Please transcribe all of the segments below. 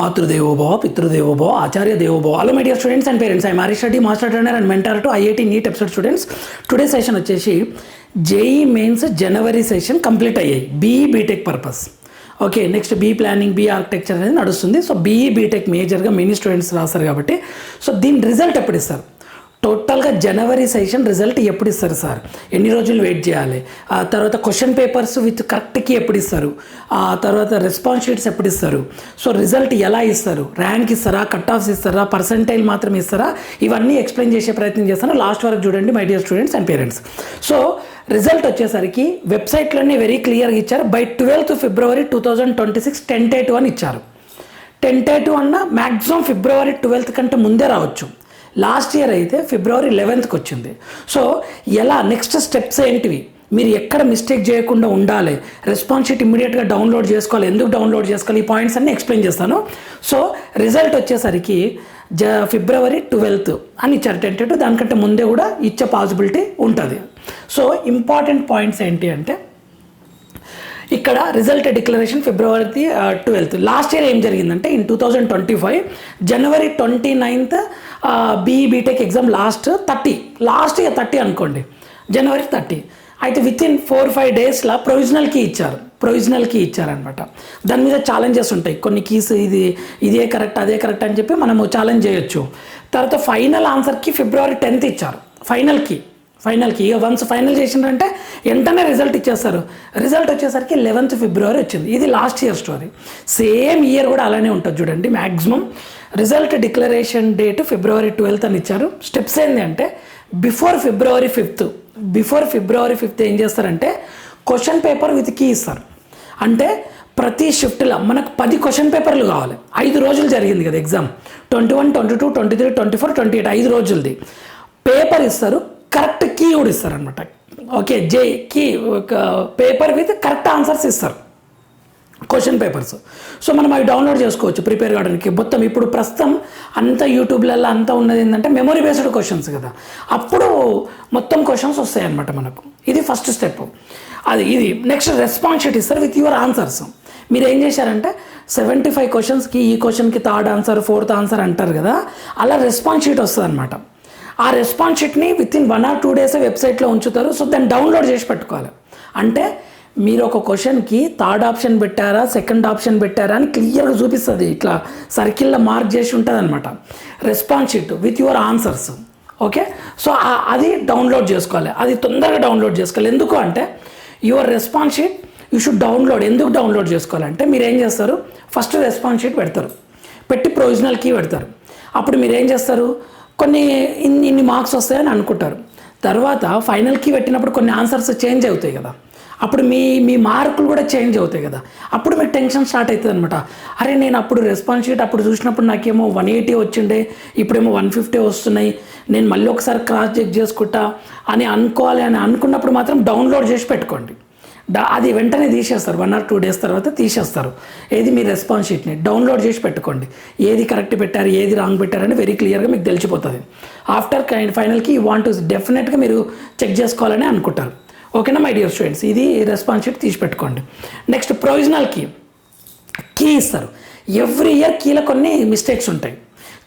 Matrudeva Bhava, Pitrudeva Bhava, Acharya Deva Bhava. Hello my dear students and parents. I am Arish Reddy, Master Trainer and Mentor to IIT NEET episode students. Today's session వచ్చేసి JEE Mains జనవరి session complete అయ్యాయి BE BTech purpose. Okay, next B planning B architecture అనేది నడుస్తుంది. So BE BTech మేజర్గా many students రాస్తారు కాబట్టి so దీని result ఎప్పుడు ఇస్తారు? టోటల్గా జనవరి సెషన్ రిజల్ట్ ఎప్పుడు ఇస్తారు సార్? ఎన్ని రోజులు వెయిట్ చేయాలి? ఆ తర్వాత క్వశ్చన్ పేపర్స్ విత్ కరెక్ట్కి ఎప్పుడు ఇస్తారు? ఆ తర్వాత రెస్పాన్స్ షీట్స్ ఎప్పుడు ఇస్తారు? సో రిజల్ట్ ఎలా ఇస్తారు? ర్యాంక్ ఇస్తారా, కట్ ఆఫ్స్ ఇస్తారా, పర్సంటైల్ మాత్రం ఇస్తారా? ఇవన్నీ ఎక్స్ప్లెయిన్ చేసే ప్రయత్నం చేస్తాను. లాస్ట్ వరకు చూడండి my dear students and parents. So result వచ్చేసరికి వెబ్సైట్లోనే వెరీ క్లియర్గా ఇచ్చారు. బై 12th February 2026 టెంటేటివ్ అని ఇచ్చారు. టెంటేటివ్ అన్న మ్యాక్సిమం February 12th కంటే ముందే రావచ్చు. లాస్ట్ ఇయర్ అయితే February 11th వచ్చింది. సో ఎలా నెక్స్ట్ స్టెప్స్ ఏంటివి, మీరు ఎక్కడ మిస్టేక్ చేయకుండా ఉండాలి, రెస్పాన్స్ షీట్ ఇమ్మీడియట్గా డౌన్లోడ్ చేసుకోవాలి, ఎందుకు డౌన్లోడ్ చేసుకోవాలి, ఈ పాయింట్స్ అన్నీ ఎక్స్ప్లెయిన్ చేస్తాను. సో రిజల్ట్ వచ్చేసరికి February 12th అని ఇచ్చారు టెంటేటివ్. దానికంటే ముందే కూడా ఇచ్చే పాసిబిలిటీ ఉంటుంది. సో ఇంపార్టెంట్ పాయింట్స్ ఏంటి అంటే ఇక్కడ result declaration February 12th. Last year ఏం జరిగిందంటే in 2025 January 29th BE BTech exam last year 30 అనుకోండి, January 30. అయితే విత్ ఇన్ 4-5 డేస్లో ప్రొవిజనల్ కీ ఇచ్చారనమాట. దాని మీద ఛాలెంజెస్ ఉంటాయి, కొన్ని కీస్ ఇదే కరెక్ట్ అదే కరెక్ట్ అని చెప్పి మనము ఛాలెంజ్ చేయొచ్చు. తర్వాత ఫైనల్ ఆన్సర్కి February 10th ఇచ్చారు. ఫైనల్ కీ వన్స్ ఫైనల్ చేసిందంటే వెంటనే రిజల్ట్ ఇచ్చేస్తారు. రిజల్ట్ వచ్చేసరికి 11th February వచ్చింది. ఇది last year story. Same year కూడా అలానే ఉంటుంది చూడండి. Maximum result declaration date February 12th అని ఇచ్చారు. స్టెప్స్ ఏంటి అంటే బిఫోర్ February 5th ఏం చేస్తారంటే క్వశ్చన్ పేపర్ విత్ కీ ఇస్తారు. అంటే ప్రతి షిఫ్ట్లో మనకు 10 క్వశ్చన్ పేపర్లు కావాలి. 5 రోజులు జరిగింది కదా ఎగ్జామ్, 21, 22, 23, 24, 28 5 రోజులది పేపర్ ఇస్తారు. కరెక్ట్ కీ కూడా ఇస్తారు అనమాట. Okay, key paper with correct answers ఇస్తారు, క్వశ్చన్ పేపర్స్. సో మనం అవి డౌన్లోడ్ చేసుకోవచ్చు ప్రిపేర్ కావడానికి. మొత్తం ఇప్పుడు ప్రస్తుతం అంతా యూట్యూబ్లలో అంతా ఉన్నది ఏంటంటే మెమొరీ బేస్డ్ క్వశ్చన్స్ కదా, అప్పుడు మొత్తం క్వశ్చన్స్ వస్తాయి అనమాట మనకు. ఇది ఫస్ట్ స్టెప్. ఇది నెక్స్ట్ రెస్పాన్స్ షీట్ ఇస్తారు విత్ యువర్ ఆన్సర్స్. మీరు ఏం చేశారంటే 75 క్వశ్చన్స్కి ఈ క్వశ్చన్కి 3rd ఆన్సర్ 4th ఆన్సర్ అంటారు కదా, అలా రెస్పాన్స్ షీట్ వస్తుంది అనమాట. ఆ response షీట్ని with in 1 or 2 days వెబ్సైట్లో ఉంచుతారు. సో దాన్ని డౌన్లోడ్ చేసి పెట్టుకోవాలి. అంటే మీరు ఒక క్వశ్చన్కి 3rd ఆప్షన్ పెట్టారా 2nd ఆప్షన్ పెట్టారా అని క్లియర్గా చూపిస్తుంది. ఇట్లా సర్కిల్లో మార్క్ చేసి ఉంటుంది అనమాట response sheet with your answers. Okay, so అది డౌన్లోడ్ చేసుకోవాలి. అది తొందరగా డౌన్లోడ్ చేసుకోవాలి. ఎందుకు అంటే your response sheet you should download. ఎందుకు డౌన్లోడ్ చేసుకోవాలంటే మీరు ఏం చేస్తారు, ఫస్ట్ రెస్పాన్స్ షీట్ పెట్టి ప్రొవిజనల్ కీ పెడతారు. అప్పుడు మీరు ఏం చేస్తారు, కొన్ని ఇన్ని మార్క్స్ వస్తాయని అనుకుంటారు. తర్వాత ఫైనల్ కీ పెట్టినప్పుడు కొన్ని ఆన్సర్స్ చేంజ్ అవుతాయి కదా, అప్పుడు మీ మార్కులు కూడా చేంజ్ అవుతాయి కదా, అప్పుడు మీకు టెన్షన్ స్టార్ట్ అవుతుంది అనమాట. అరే నేను అప్పుడు రెస్పాన్స్ షీట్ అప్పుడు చూసినప్పుడు నాకేమో 180 వచ్చిండే, ఇప్పుడేమో 150 వస్తున్నాయి, నేను మళ్ళీ ఒకసారి క్రాస్ చెక్ చేసుకుంటా అని అనుకోవాలి అని అనుకున్నప్పుడు మాత్రం డౌన్లోడ్ చేసి పెట్టుకోండి. అది వెంటనే తీసేస్తారు, 1 or 2 days తర్వాత తీసేస్తారు. ఏది మీ రెస్పాన్స్ షీట్ని డౌన్లోడ్ చేసి పెట్టుకోండి. ఏది కరెక్ట్ పెట్టారు ఏది రాంగ్ పెట్టారని వెరీ క్లియర్గా మీకు తెలిసిపోతుంది. ఆఫ్టర్ ఫైనల్కి యూ వాంట్ టు డెఫినెట్గా మీరు చెక్ చేసుకోవాలని అనుకుంటారు. ఓకేనా మై డియర్ స్టూడెంట్స్, ఇది రెస్పాన్స్ షీట్ తీసి పెట్టుకోండి. నెక్స్ట్ ప్రొవిజనల్ కీ ఇస్తారు. ఎవ్రీ ఇయర్ కీలో కొన్ని మిస్టేక్స్ ఉంటాయి.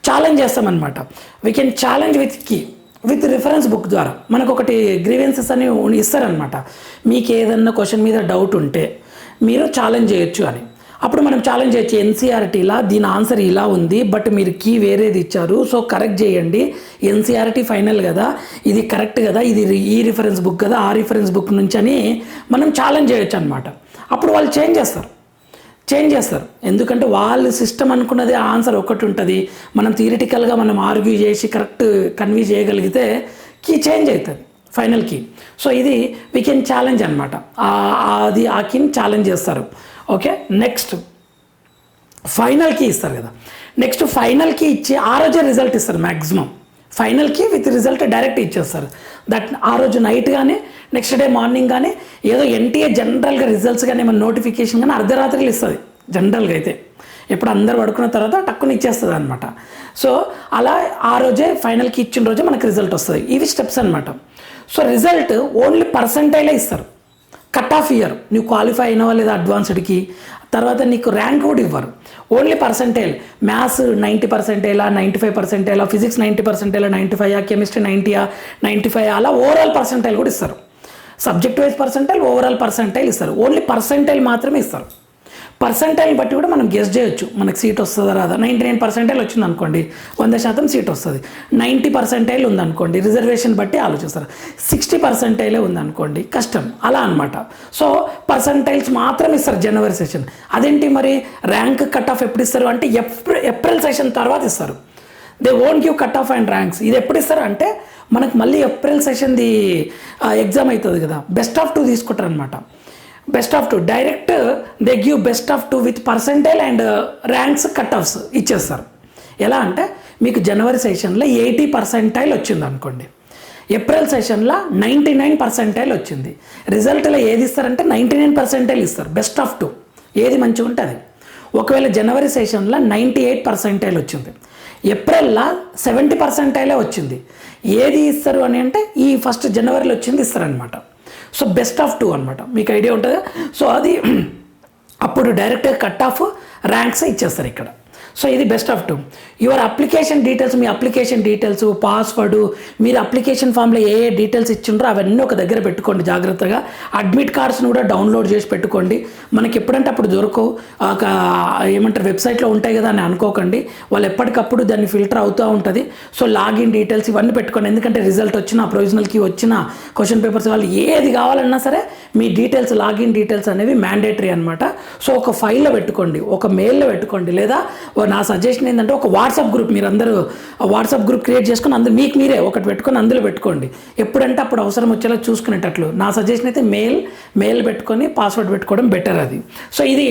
ఛాలెంజ్ చేస్తామన్నమాట. We can challenge with key with reference book ద్వారా. మనకు ఒకటి గ్రీవెన్సెస్ అని ఇస్తారనమాట. మీకు ఏదన్నా క్వశ్చన్ మీద డౌట్ ఉంటే మీరు ఛాలెంజ్ చేయొచ్చు అని. అప్పుడు మనం ఛాలెంజ్ చేయొచ్చు, NCERTలా దీని ఆన్సర్ ఇలా ఉంది బట్ మీరు కీ వేరేది ఇచ్చారు, సో కరెక్ట్ చేయండి. NCERT ఫైనల్ కదా, ఇది కరెక్ట్ కదా, ఇది ఈ రిఫరెన్స్ బుక్ కదా, ఆ రిఫరెన్స్ బుక్ నుంచి అని మనం ఛాలెంజ్ చేయొచ్చు అనమాట. అప్పుడు వాళ్ళు చేంజ్ చేస్తారు. ఎందుకంటే వాళ్ళ సిస్టమ్ అనుకున్నది ఆన్సర్ ఒకటి ఉంటుంది, మనం థియరిటికల్గా మనం ఆర్గ్యూ చేసి కరెక్ట్ కన్వీ చేయగలిగితే కీ చేంజ్ అవుతుంది ఫైనల్ కీ. సో ఇది వీ కెన్ ఛాలెంజ్ అనమాట. అది ఆ కీని ఛాలెంజ్ చేస్తారు. ఓకే, నెక్స్ట్ ఫైనల్ కీ ఇస్తారు కదా. నెక్స్ట్ ఫైనల్ కీ ఇచ్చి ఆ రోజే రిజల్ట్ ఇస్తారు. Maximum final key with result direct ఇచ్చేస్తారు. దట్ ఆ రోజు నైట్ కానీ నెక్స్ట్ డే మార్నింగ్ కానీ ఏదో NTA జనరల్గా రిజల్ట్స్ కానీ ఏమైనా నోటిఫికేషన్ కానీ అర్ధరాత్రిలో ఇస్తుంది జనరల్గా అయితే. ఎప్పుడు అందరు పడుకున్న తర్వాత టక్కుని ఇచ్చేస్తుంది అనమాట. సో అలా ఆ రోజే ఫైనల్కి ఇచ్చిన రోజే మనకు రిజల్ట్ వస్తుంది. ఇవి స్టెప్స్ అనమాట. సో రిజల్ట్ ఓన్లీ పర్సంటైలే ఇస్తారు. కట్ ఆఫ్ ఇయర్ నువ్వు క్వాలిఫై అయినవా లేదా అడ్వాన్స్డ్కి, తర్వాత నీకు ర్యాంక్ కూడా ఇవ్వరు, only percentage. Maths 90%, 95%, physics 90%, 95, chemistry 90, 95 అలా ఓవరాల్ పర్సంటైల్ కూడా ఇస్తారు. Subject wise percentile, overall percentile ఇస్తారు. ఓన్లీ పర్సంటైల్ మాత్రమే ఇస్తారు. పర్సంటైల్ బట్టి కూడా మనం గెస్ చేయొచ్చు మనకు సీట్ వస్తుందా రాదా. 99% వచ్చింది అనుకోండి 100% సీట్ వస్తుంది. 90% ఉందనుకోండి రిజర్వేషన్ బట్టి ఆలోచిస్తారు. 60% ఉందనుకోండి కష్టం, అలా అనమాట. సో పర్సంటైల్స్ మాత్రం ఇస్తారు జనవరి సెషన్. అదేంటి మరి ర్యాంక్ కట్ ఆఫ్ ఎప్పుడు ఇస్తారు అంటే ఏప్రిల్ సెషన్ తర్వాత ఇస్తారు. They won't give cut off and ranks. ఇది ఎప్పుడు ఇస్తారు అంటే మనకు మళ్ళీ ఏప్రిల్ సెషన్ది ఎగ్జామ్ అవుతుంది కదా, బెస్ట్ ఆఫ్ 2 తీసుకుంటారు అనమాట. Best of 2 direct they give best of 2 with percentile and ranks cut offs ఇచ్చేస్తారు. ఎలా అంటే మీకు జనవరి సెషన్లో 80% వచ్చింది అనుకోండి, ఏప్రిల్ సెషన్లో 99% వచ్చింది. రిజల్ట్లో ఏది ఇస్తారంటే 99% ఇస్తారు, బెస్ట్ ఆఫ్ 2 ఏది మంచిగా ఉంటుంది. ఒకవేళ జనవరి సెషన్లో 98% వచ్చింది, ఏప్రిల్లో 70% వచ్చింది, ఏది ఇస్తారు అని అంటే ఈ ఫస్ట్ జనవరిలో వచ్చింది ఇస్తారనమాట. సో బెస్ట్ ఆఫ్ 2 అనమాట, మీకు ఐడియా ఉంటుంది. సో అది అప్పుడు డైరెక్ట్గా కట్ ఆఫ్ ర్యాంక్స్ ఇచ్చేస్తారు ఇక్కడ. సో ఇది best of 2. Your application details, me application details, password, మీరు అప్లికేషన్ ఫామ్లో ఏ డీటెయిల్స్ ఇచ్చిండ్రో అవన్నీ ఒక దగ్గర పెట్టుకోండి జాగ్రత్తగా. అడ్మిట్ కార్డ్స్ని కూడా డౌన్లోడ్ చేసి పెట్టుకోండి. మనకి ఎప్పుడంటే అప్పుడు దొరకవు, ఏమంటారు వెబ్సైట్లో ఉంటాయి కదా అని అనుకోకండి, వాళ్ళు ఎప్పటికప్పుడు దాన్ని ఫిల్టర్ అవుతూ ఉంటుంది. సో లాగిన్ డీటెయిల్స్ ఇవన్నీ పెట్టుకోండి, ఎందుకంటే రిజల్ట్ వచ్చిన ప్రొవిజనల్కి వచ్చిన క్వశ్చన్ పేపర్స్ వాళ్ళు ఏది కావాలన్నా సరే మీ డీటెయిల్స్ లాగిన్ డీటెయిల్స్ అనేవి మ్యాండేటరీ అనమాట. సో ఒక ఫైల్లో పెట్టుకోండి, ఒక మెయిల్లో పెట్టుకోండి, లేదా నా సజెషన్ ఏంటంటే ఒక వాట్సాప్ గ్రూప్, మీరు అందరూ వాట్సాప్ గ్రూప్ క్రియేట్ చేసుకొని అందరూ మీకు మీరే ఒకటి పెట్టుకొని అందులో పెట్టుకోండి. ఎప్పుడంటే అప్పుడు అవసరం వచ్చేలా చూసుకునేటట్లు. నా సజెషన్ అయితే మెయిల్ పెట్టుకొని పాస్వర్డ్ పెట్టుకోవడం బెటర్ అది. సో ఇది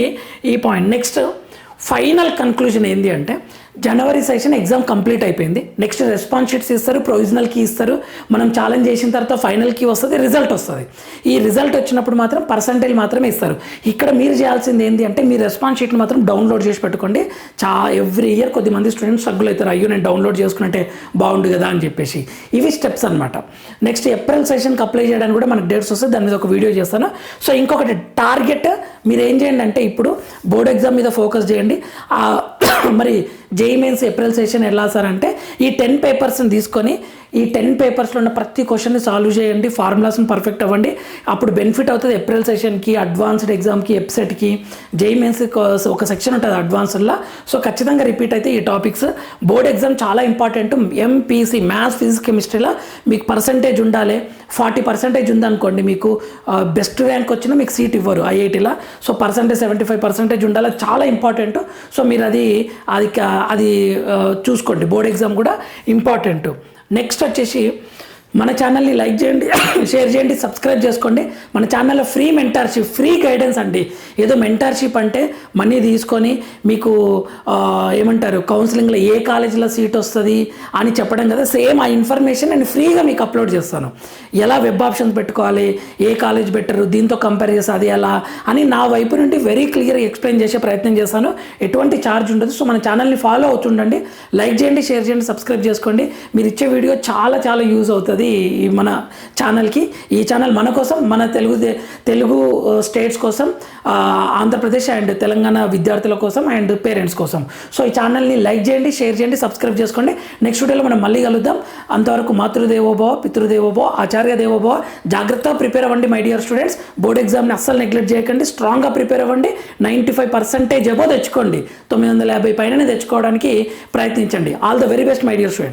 ఈ పాయింట్. నెక్స్ట్ ఫైనల్ కన్క్లూజన్ ఏంటి అంటే జనవరి సెషన్ ఎగ్జామ్ కంప్లీట్ అయిపోయింది. నెక్స్ట్ రెస్పాన్స్ షీట్స్ ఇస్తారు, ప్రొవిజనల్ కీ ఇస్తారు, మనం ఛాలెంజ్ చేసిన తర్వాత ఫైనల్ కీ వస్తుంది, రిజల్ట్ వస్తుంది. ఈ రిజల్ట్ వచ్చినప్పుడు మాత్రం పర్సంటేజ్ మాత్రమే ఇస్తారు. ఇక్కడ మీరు చేయాల్సింది ఏంటి అంటే మీ రెస్పాన్స్ షీట్ని మాత్రం డౌన్లోడ్ చేసి పెట్టుకోండి. ఎవ్రీ ఇయర్ కొద్దిమంది స్టూడెంట్స్ స్ట్రగుల్ అవుతారు, అయ్యో నేను డౌన్లోడ్ చేసుకుంటే బాగుండు కదా అని చెప్పేసి. ఇవి స్టెప్స్ అనమాట. నెక్స్ట్ ఏప్రిల్ సెషన్కి అప్లై చేయడానికి కూడా మనకు డేట్స్ వస్తుంది, దాని మీద ఒక వీడియో చేస్తాను. సో ఇంకొకటి టార్గెట్ మీరు ఏం చేయండి అంటే ఇప్పుడు బోర్డ్ ఎగ్జామ్ మీద ఫోకస్ చేయండి. మరి జేఈ మెయిన్స్ ఏప్రిల్ సెషన్ ఎలా సార్ అంటే ఈ 10 పేపర్స్ని తీసుకొని ఈ 10 పేపర్స్లో ఉన్న ప్రతి క్వశ్చన్ని సాల్వ్ చేయండి, ఫార్ములాస్ని పర్ఫెక్ట్ అవ్వండి. అప్పుడు బెనిఫిట్ అవుతుంది ఏప్రిల్ సెషన్కి, అడ్వాన్స్డ్ ఎగ్జామ్కి, ఎప్సెట్కి, జేఈ మెయిన్స్ ఒక సెక్షన్ ఉంటుంది అడ్వాన్స్డ్లో. సో ఖచ్చితంగా రిపీట్ అయితే ఈ టాపిక్స్. బోర్డ్ ఎగ్జామ్ చాలా ఇంపార్టెంట్. ఎంపీసీ మ్యాథ్స్, ఫిజిక్స్, కెమిస్ట్రీలో మీకు పర్సంటేజ్ ఉండాలి. 40% ఉందనుకోండి మీకు బెస్ట్ ర్యాంక్ వచ్చినా మీకు సీట్ ఇవ్వరు ఐఐటీలో. సో పర్సంటేజ్ 75% ఉండాలి, చాలా ఇంపార్టెంట్. సో మీరు అది చూసుకోండి. బోర్డ్ ఎగ్జామ్ కూడా ఇంపార్టెంట్. నెక్స్ట్ వచ్చేసి మన ఛానల్ని లైక్ చేయండి, షేర్ చేయండి, సబ్స్క్రైబ్ చేసుకోండి. మన ఛానల్లో ఫ్రీ మెంటర్షిప్, ఫ్రీ గైడెన్స్ అండి. ఏదో మెంటర్షిప్ అంటే మనీ తీసుకొని మీకు ఏమంటారు కౌన్సిలింగ్లో ఏ కాలేజీలో సీట్ వస్తుంది అని చెప్పడం కదా, సేమ్ ఆ ఇన్ఫర్మేషన్ నేను ఫ్రీగా మీకు అప్లోడ్ చేస్తాను. ఎలా వెబ్ ఆప్షన్స్ పెట్టుకోవాలి, ఏ కాలేజ్ బెటరు, దీంతో కంపేర్ చేసి అది ఎలా అని నా వైపు నుండి వెరీ క్లియర్గా ఎక్స్ప్లెయిన్ చేసే ప్రయత్నం చేస్తాను. ఎటువంటి ఛార్జ్ ఉండదు. సో మన ఛానల్ని ఫాలో అవుతుండండి, లైక్ చేయండి, షేర్ చేయండి, సబ్స్క్రైబ్ చేసుకోండి. మీరు ఇచ్చే వీడియో చాలా చాలా యూజ్ అవుతుంది మన ఛానల్కి. ఈ ఛానల్ మన కోసం, మన తెలుగు స్టేట్స్ కోసం, ఆంధ్రప్రదేశ్ అండ్ తెలంగాణ విద్యార్థుల కోసం అండ్ పేరెంట్స్ కోసం. సో ఈ ఛానల్ని లైక్ చేయండి, షేర్ చేయండి, సబ్స్క్రైబ్ చేసుకోండి. నెక్స్ట్ వీడియోలో మనం మళ్ళీ కలుద్దాం. అంతవరకు మాతృదేవోభవ, పితృదేవోభవ, ఆచార్య దేవోభవ. జాగ్రత్తగా ప్రిపేర్ అవ్వండి మై డియర్ స్టూడెంట్స్. బోర్డ్ ఎగ్జామ్ని అస్సలు నెగ్లెక్ట్ చేయకండి, స్ట్రాంగ్గా ప్రిపేర్ అవ్వండి. 95% అబో తెచ్చుకోండి, 950 పైననే తెచ్చుకోవడానికి ప్రయత్నించండి. All the very best my dear students.